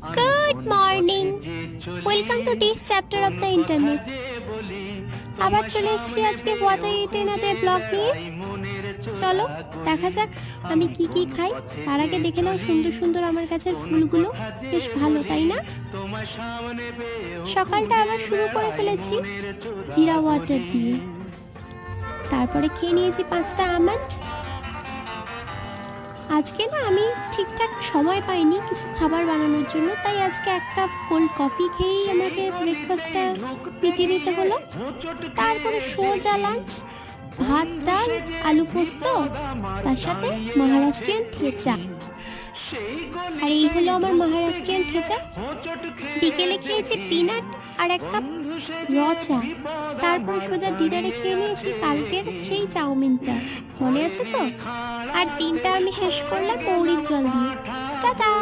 Good morning. Welcome to this chapter of the internet. আবার চলে এসেছি আজকে what I eating A blog নিয়ে। চলো দেখা যাক আমি কি কি খাই। তার আগে দেখে নাও সুন্দর সুন্দর আমার গাছের ফুলগুলো, বেশ ভালো তাই না? সকালটা আবার শুরু করে ফেলেছি জিরা ওয়াটার দিয়ে। তারপরে খেয়ে নিয়েছি 5টা আমন্ড। আজকে না আমি ঠিকঠাক সময় পাইনি কিছু খাবার বানানোর জন্য, তাই আজকে 1 কাপ কোল্ড কফি খেয়েই আমাকে ব্রেকফাস্টটা মিটিয়ে নিতে হলো। তারপরে সোজা লাঞ্চ, ভাত ডাল আলু পোস্ত, তার সাথে মহারাষ্ট্রিয়ান ঠেচা। আর এই হলো আমার মহারাষ্ট্রিয়ান ঠেচা। বিকেলে খেয়েছি পিনাট আর 1 কাপ র চা। তারপর সোজা ডিনারে খেয়ে নিয়েছি কালকের সেই চাউমিনটা, মনে আছে তো? আর দিনটা আমি শেষ করলাম মৌরির জল দিয়ে। টাটা।